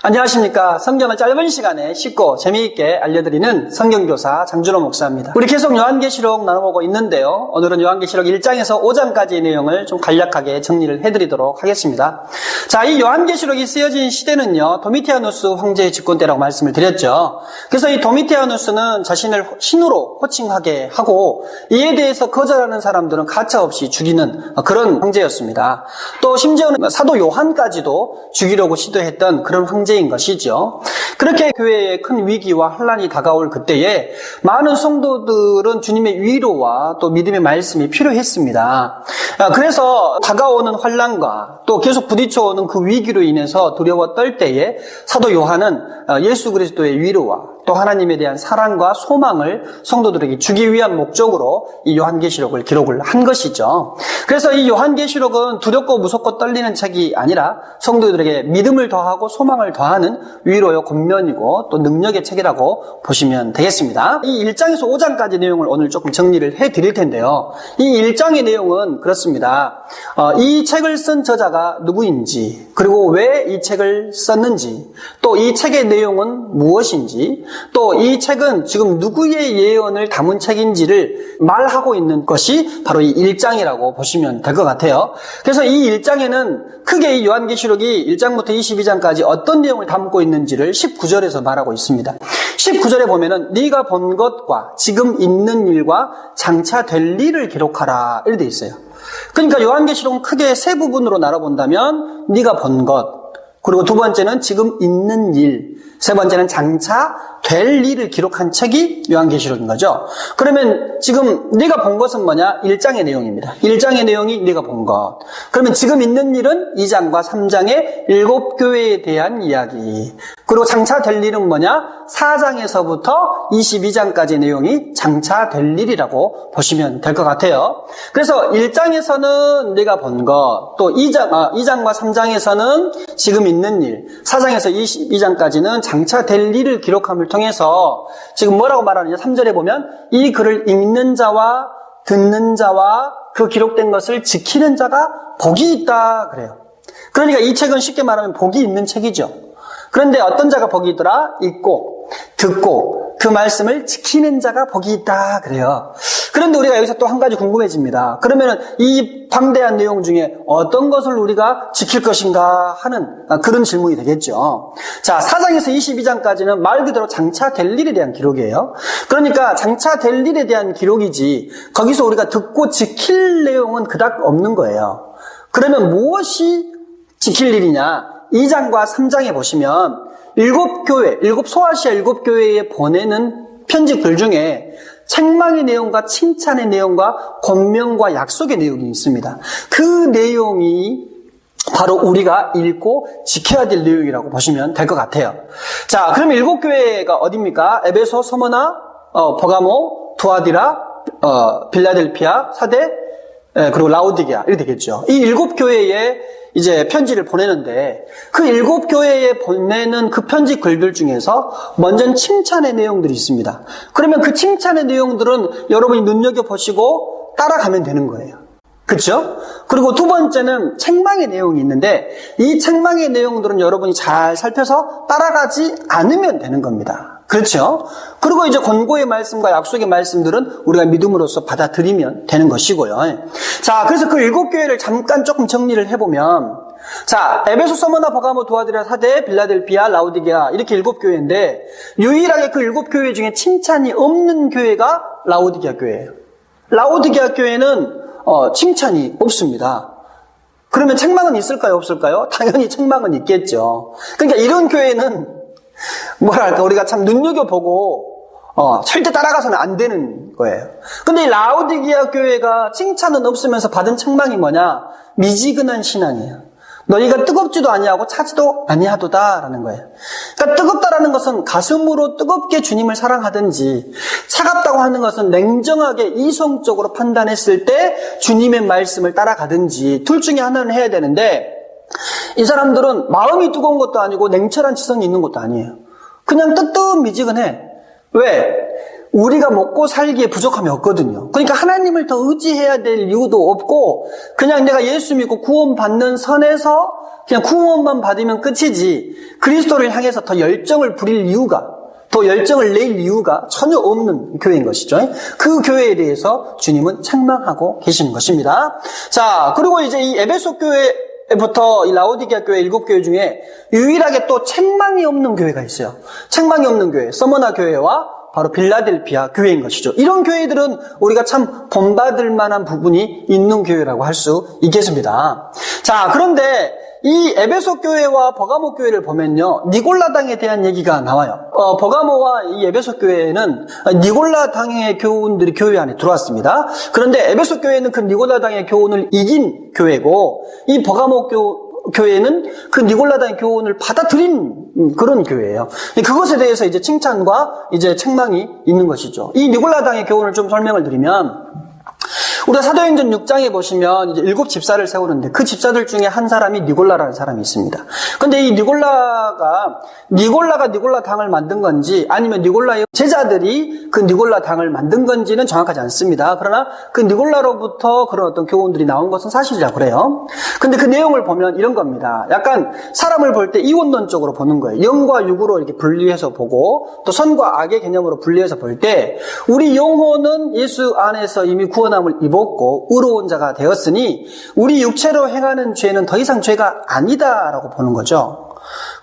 안녕하십니까. 성경을 짧은 시간에 쉽고 재미있게 알려드리는 성경교사 장준호 목사입니다. 우리 계속 요한계시록 나눠보고 있는데요. 오늘은 요한계시록 1장에서 5장까지의 내용을 좀 간략하게 정리를 해드리도록 하겠습니다. 자, 이 요한계시록이 쓰여진 시대는요, 도미티아누스 황제의 집권 때라고 말씀을 드렸죠. 그래서 이 도미티아누스는 자신을 신으로 호칭하게 하고, 이에 대해서 거절하는 사람들은 가차없이 죽이는 그런 황제였습니다. 또 심지어는 사도 요한까지도 죽이려고 시도했던 그런 황제인 것이죠. 그렇게 교회에 큰 위기와 환란이 다가올 그때에 많은 성도들은 주님의 위로와 또 믿음의 말씀이 필요했습니다. 그래서 다가오는 환란과 또 계속 부딪혀오는 그 위기로 인해서 두려워 떨 때에 사도 요한은 예수 그리스도의 위로와 또 하나님에 대한 사랑과 소망을 성도들에게 주기 위한 목적으로 이 요한계시록을 기록을 한 것이죠. 그래서 이 요한계시록은 두렵고 무섭고 떨리는 책이 아니라 성도들에게 믿음을 더하고 소망을 더하는 위로요 권면이고 또 능력의 책이라고 보시면 되겠습니다. 이 1장에서 5장까지 내용을 오늘 조금 정리를 해드릴 텐데요. 이 1장의 내용은 그렇습니다. 이 책을 쓴 저자가 누구인지, 그리고 왜 이 책을 썼는지, 또 이 책의 내용은 무엇인지, 또 이 책은 지금 누구의 예언을 담은 책인지를 말하고 있는 것이 바로 이 1장이라고 보시면 될 것 같아요. 그래서 이 1장에는 크게 이 요한계시록이 1장부터 22장까지 어떤 내용을 담고 있는지를 19절에서 말하고 있습니다. 19절에 보면은 네가 본 것과 지금 있는 일과 장차 될 일을 기록하라 이렇게 돼 있어요. 그러니까 요한계시록은 크게 세 부분으로 나눠본다면 네가 본 것, 그리고 두 번째는 지금 있는 일, 세 번째는 장차 될 일을 기록한 책이 요한계시록인 거죠. 그러면 지금 네가 본 것은 뭐냐? 1장의 내용입니다. 1장의 내용이 네가 본 것. 그러면 지금 있는 일은 2장과 3장의 7교회에 대한 이야기. 그리고 장차 될 일은 뭐냐? 4장에서부터 22장까지 내용이 장차 될 일이라고 보시면 될 것 같아요. 그래서 1장에서는 네가 본 것, 또 2장과 3장에서는 지금 있는 일, 4장에서 22장까지는 장차 될 일을 기록함을 통해서 지금 뭐라고 말하느냐? 3절에 보면 이 글을 읽는 자와 듣는 자와 그 기록된 것을 지키는 자가 복이 있다 그래요. 그러니까 이 책은 쉽게 말하면 복이 있는 책이죠. 그런데 어떤 자가 복이 있더라? 읽고 듣고 그 말씀을 지키는 자가 복이 있다 그래요. 그런데 우리가 여기서 또 한 가지 궁금해집니다. 그러면 이 방대한 내용 중에 어떤 것을 우리가 지킬 것인가 하는 그런 질문이 되겠죠. 자, 4장에서 22장까지는 말 그대로 장차 될 일에 대한 기록이에요. 그러니까 장차 될 일에 대한 기록이지 거기서 우리가 듣고 지킬 내용은 그닥 없는 거예요. 그러면 무엇이 지킬 일이냐? 2장과 3장에 보시면 7교회, 소아시아 7교회에 보내는 편지글 중에 책망의 내용과 칭찬의 내용과 권면과 약속의 내용이 있습니다. 그 내용이 바로 우리가 읽고 지켜야 될 내용이라고 보시면 될 것 같아요. 자, 그럼 7교회가 어디입니까? 에베소, 서머나, 버가모, 두아디라, 빌라델피아, 사데, 그리고 라오디게아 이렇게 되겠죠. 이 7교회에 이제 편지를 보내는데 그 7교회에 보내는 그 편지 글들 중에서 먼저는 칭찬의 내용들이 있습니다. 그러면 그 칭찬의 내용들은 여러분이 눈여겨보시고 따라가면 되는 거예요. 그렇죠? 그리고 두 번째는 책망의 내용이 있는데 이 책망의 내용들은 여러분이 잘 살펴서 따라가지 않으면 되는 겁니다. 그렇죠? 그리고 이제 권고의 말씀과 약속의 말씀들은 우리가 믿음으로써 받아들이면 되는 것이고요. 자, 그래서 그 7교회를 잠깐 조금 정리를 해보면, 자, 에베소, 서머나, 버가모, 두아디라, 사데, 빌라델피아, 라오디게아 이렇게 7교회인데 유일하게 그 7교회 중에 칭찬이 없는 교회가 라오디게아 교회예요. 라오디게아 교회는 칭찬이 없습니다. 그러면 책망은 있을까요? 없을까요? 당연히 책망은 있겠죠. 그러니까 이런 교회는 뭐랄까 우리가 참 눈여겨보고 절대 따라가서는 안 되는 거예요. 근데 이 라오디게아 교회가 칭찬은 없으면서 받은 책망이 뭐냐? 미지근한 신앙이에요. 너희가 뜨겁지도 아니하고 차지도 아니하도다라는 거예요. 그러니까 뜨겁다라는 것은 가슴으로 뜨겁게 주님을 사랑하든지 차갑다고 하는 것은 냉정하게 이성적으로 판단했을 때 주님의 말씀을 따라가든지 둘 중에 하나는 해야 되는데 이 사람들은 마음이 뜨거운 것도 아니고 냉철한 지성이 있는 것도 아니에요. 그냥 뜨뜻미지근해. 왜? 우리가 먹고 살기에 부족함이 없거든요. 그러니까 하나님을 더 의지해야 될 이유도 없고 그냥 내가 예수 믿고 구원받는 선에서 그냥 구원만 받으면 끝이지 그리스도를 향해서 더 열정을 부릴 이유가 더 열정을 낼 이유가 전혀 없는 교회인 것이죠. 그 교회에 대해서 주님은 책망하고 계시는 것입니다. 자, 그리고 이제 이 에베소 교회부터 이 라오디게아 교회 7교회 중에 유일하게 또 책망이 없는 교회가 있어요. 책망이 없는 교회, 서머나 교회와 바로 빌라델피아 교회인 것이죠. 이런 교회들은 우리가 참 본받을 만한 부분이 있는 교회라고 할 수 있겠습니다. 자, 그런데 이 에베소 교회와 버가모 교회를 보면요, 니골라당에 대한 얘기가 나와요. 버가모와 이 에베소 교회는 니골라당의 교훈들이 교회 안에 들어왔습니다. 그런데 에베소 교회는 그 니골라당의 교훈을 이긴 교회고, 이 버가모 교회는 그 니골라당의 교훈을 받아들인 그런 교회예요. 그것에 대해서 이제 칭찬과 이제 책망이 있는 것이죠. 이 니골라당의 교훈을 좀 설명을 드리면, 우리가 사도행전 6장에 보시면 이제 7 집사를 세우는데 그 집사들 중에 한 사람이 니골라라는 사람이 있습니다. 근데 이 니골라가 니골라 당을 만든 건지 아니면 니골라의 제자들이 그 니골라 당을 만든 건지는 정확하지 않습니다. 그러나 그 니골라로부터 그런 어떤 교훈들이 나온 것은 사실이라고 그래요. 근데 그 내용을 보면 이런 겁니다. 약간 사람을 볼 때 이원론적으로 보는 거예요. 영과 육으로 이렇게 분리해서 보고 또 선과 악의 개념으로 분리해서 볼 때 우리 영혼은 예수 안에서 이미 구원함을 입었고 의로운 자가 되었으니 우리 육체로 행하는 죄는 더 이상 죄가 아니다라고 보는 거죠.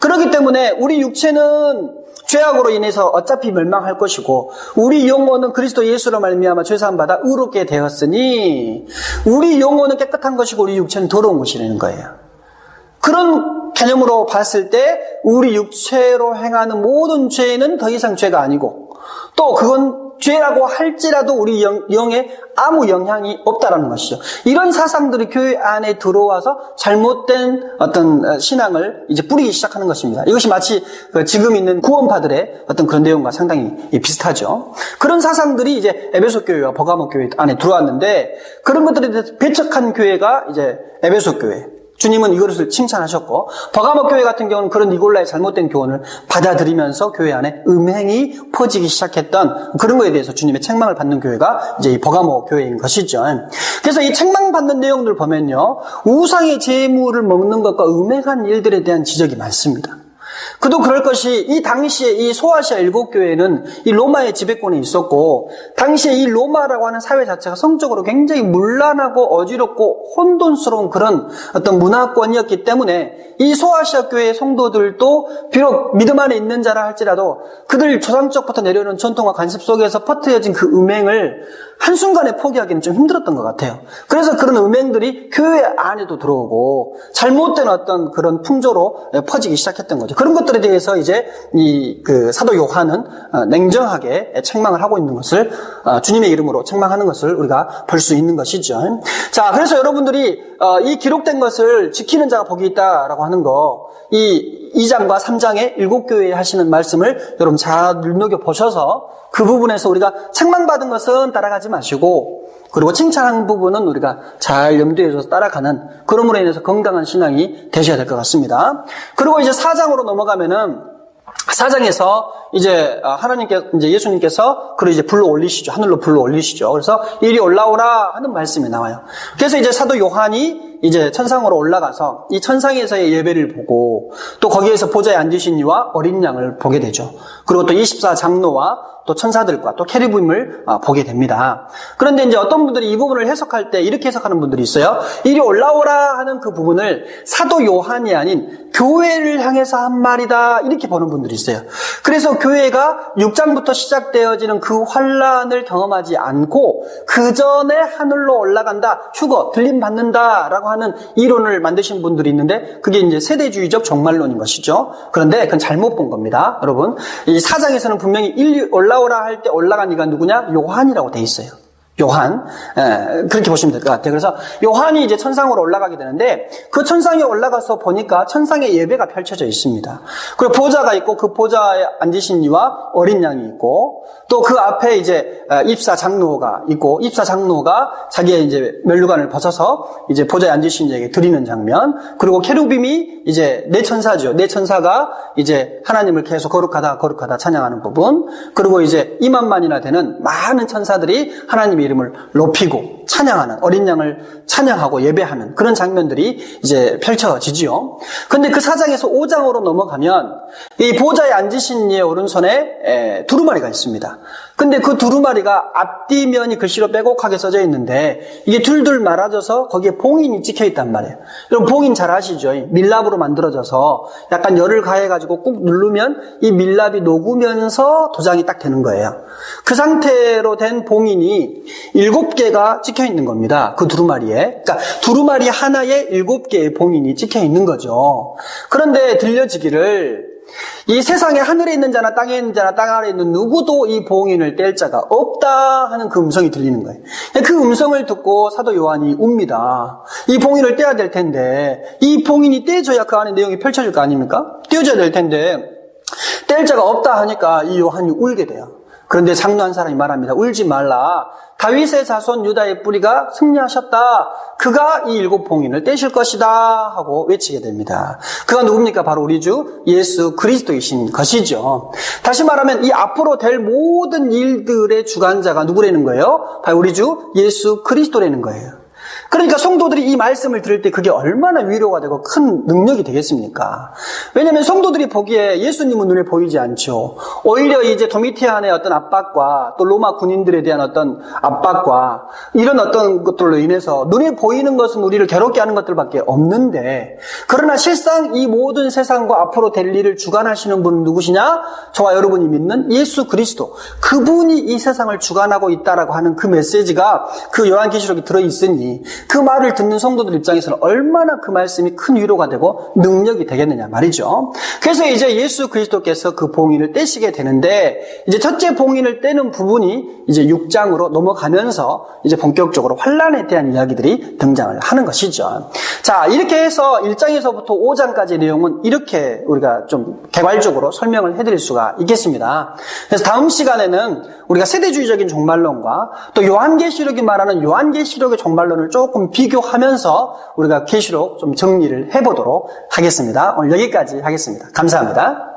그렇기 때문에 우리 육체는 죄악으로 인해서 어차피 멸망할 것이고 우리 영혼은 그리스도 예수로 말미암아 죄사함 받아 의롭게 되었으니 우리 영혼은 깨끗한 것이고 우리 육체는 더러운 것이라는 거예요. 그런 개념으로 봤을 때 우리 육체로 행하는 모든 죄는 더 이상 죄가 아니고 또 그건 죄라고 할지라도 우리 영에 아무 영향이 없다라는 것이죠. 이런 사상들이 교회 안에 들어와서 잘못된 어떤 신앙을 이제 뿌리기 시작하는 것입니다. 이것이 마치 지금 있는 구원파들의 어떤 그런 내용과 상당히 비슷하죠. 그런 사상들이 이제 에베소 교회와 버가모 교회 안에 들어왔는데 그런 것들에 대해서 배척한 교회가 이제 에베소 교회. 주님은 이것을 칭찬하셨고 버가모 교회 같은 경우는 그런 니골라의 잘못된 교훈을 받아들이면서 교회 안에 음행이 퍼지기 시작했던 그런 거에 대해서 주님의 책망을 받는 교회가 이제 이 버가모 교회인 것이죠. 그래서 이 책망받는 내용들 보면요, 우상의 제물을 먹는 것과 음행한 일들에 대한 지적이 많습니다. 그도 그럴 것이 이 당시에 이 소아시아 7교회는 이 로마의 지배권에 있었고 당시에 이 로마라고 하는 사회 자체가 성적으로 굉장히 문란하고 어지럽고 혼돈스러운 그런 어떤 문화권이었기 때문에 이 소아시아 교회의 성도들도 비록 믿음 안에 있는 자라 할지라도 그들 조상적부터 내려오는 전통과 관습 속에서 퍼뜨려진 그 음행을 한순간에 포기하기는 좀 힘들었던 것 같아요. 그래서 그런 음행들이 교회 안에도 들어오고 잘못된 어떤 그런 풍조로 퍼지기 시작했던 거죠. 그런 것들에 대해서 이제 그 사도 요한은 냉정하게 책망을 하고 있는 것을 주님의 이름으로 책망하는 것을 우리가 볼 수 있는 것이죠. 자, 그래서 여러분들이 이 기록된 것을 지키는 자가 복이 있다라고 하는 거, 이 2장과 3장의 7교회에 하시는 말씀을 여러분 잘 눈여겨보셔서 그 부분에서 우리가 책망받은 것은 따라가지 마시고 그리고 칭찬한 부분은 우리가 잘 염두에 둬서 따라가는, 그러므로 인해서 건강한 신앙이 되셔야 될 것 같습니다. 그리고 이제 4장으로 넘어가면은 4장에서 이제 이제 예수님께서 그를 이제 불러 올리시죠. 하늘로 불러 올리시죠. 그래서 이리 올라오라 하는 말씀이 나와요. 그래서 이제 사도 요한이 이제 천상으로 올라가서 이 천상에서의 예배를 보고 또 거기에서 보좌에 앉으신 이와 어린 양을 보게 되죠. 그리고 또 24장로와 또 천사들과 또 케르빔을 보게 됩니다. 그런데 이제 어떤 분들이 이 부분을 해석할 때 이렇게 해석하는 분들이 있어요. 이리 올라오라 하는 그 부분을 사도 요한이 아닌 교회를 향해서 한 말이다, 이렇게 보는 분들이 있어요. 그래서 교회가 6장부터 시작되어지는 그 환란을 경험하지 않고 그 전에 하늘로 올라간다, 휴거, 들림 받는다라고 하는 이론을 만드신 분들이 있는데 그게 이제 세대주의적 종말론인 것이죠. 그런데 그건 잘못 본 겁니다. 여러분, 이 4장에서는 분명히 올라오라 할 때 올라간 이가 누구냐? 요한이라고 돼 있어요. 요한, 그렇게 보시면 될 것 같아요. 그래서 요한이 이제 천상으로 올라가게 되는데 그 천상에 올라가서 보니까 천상에 예배가 펼쳐져 있습니다. 그리고 보좌가 있고 그 보좌에 앉으신 이와 어린 양이 있고 또 그 앞에 이제 입사 장로가 있고 입사 장로가 자기의 이제 면류관을 벗어서 이제 보좌에 앉으신 이에게 드리는 장면, 그리고 케루빔이 이제 네 천사죠. 네 천사가 이제 하나님을 계속 거룩하다 찬양하는 부분, 그리고 이제 2만만이나 되는 많은 천사들이 하나님의 이름을 높이고 찬양하는, 어린 양을 찬양하고 예배하는 그런 장면들이 이제 펼쳐지지요. 근데 그 4장에서 5장으로 넘어가면 이 보좌에 앉으신 이의 오른손에 두루마리가 있습니다. 근데 그 두루마리가 앞뒤면이 글씨로 빼곡하게 써져 있는데 이게 둘둘 말아져서 거기에 봉인이 찍혀 있단 말이에요. 여러분 봉인 잘 아시죠? 밀랍으로 만들어져서 약간 열을 가해가지고 꾹 누르면 이 밀랍이 녹으면서 도장이 딱 되는 거예요. 그 상태로 된 봉인이 7개가 찍혀 있는 겁니다. 그 두루마리에. 그러니까 두루마리 하나에 7개의 봉인이 찍혀 있는 거죠. 그런데 들려지기를 이 세상에 하늘에 있는 자나 땅에 있는 자나 땅 아래에 있는 누구도 이 봉인을 뗄 자가 없다 하는 그 음성이 들리는 거예요. 그 음성을 듣고 사도 요한이 웁니다. 이 봉인을 떼야 될 텐데 이 봉인이 떼져야 그 안에 내용이 펼쳐질 거 아닙니까? 떼어져야 될 텐데 뗄 자가 없다 하니까 이 요한이 울게 돼요. 그런데 장로 한 사람이 말합니다. 울지 말라. 다윗의 자손 유다의 뿌리가 승리하셨다. 그가 이 7봉인을 떼실 것이다 하고 외치게 됩니다. 그가 누굽니까? 바로 우리 주 예수 그리스도이신 것이죠. 다시 말하면 이 앞으로 될 모든 일들의 주관자가 누구라는 거예요? 바로 우리 주 예수 그리스도라는 거예요. 그러니까 성도들이 이 말씀을 들을 때 그게 얼마나 위로가 되고 큰 능력이 되겠습니까? 왜냐하면 성도들이 보기에 예수님은 눈에 보이지 않죠. 오히려 이제 도미티안의 어떤 압박과 또 로마 군인들에 대한 어떤 압박과 이런 어떤 것들로 인해서 눈에 보이는 것은 우리를 괴롭게 하는 것들밖에 없는데, 그러나 실상 이 모든 세상과 앞으로 될 일을 주관하시는 분은 누구시냐? 저와 여러분이 믿는 예수 그리스도. 그분이 이 세상을 주관하고 있다라고 하는 그 메시지가 그 요한계시록에 들어있으니 그 말을 듣는 성도들 입장에서는 얼마나 그 말씀이 큰 위로가 되고 능력이 되겠느냐 말이죠. 그래서 이제 예수 그리스도께서 그 봉인을 떼시게 되는데, 이제 첫째 봉인을 떼는 부분이 이제 6장으로 넘어가면서 이제 본격적으로 환란에 대한 이야기들이 등장을 하는 것이죠. 자, 이렇게 해서 1장에서부터 5장까지의 내용은 이렇게 우리가 좀 개괄적으로 설명을 해드릴 수가 있겠습니다. 그래서 다음 시간에는 우리가 세대주의적인 종말론과 또 요한계시록이 말하는 요한계시록의 종말론을 조금 비교하면서 우리가 계시록 좀 정리를 해보도록 하겠습니다. 오늘 여기까지 하겠습니다. 감사합니다.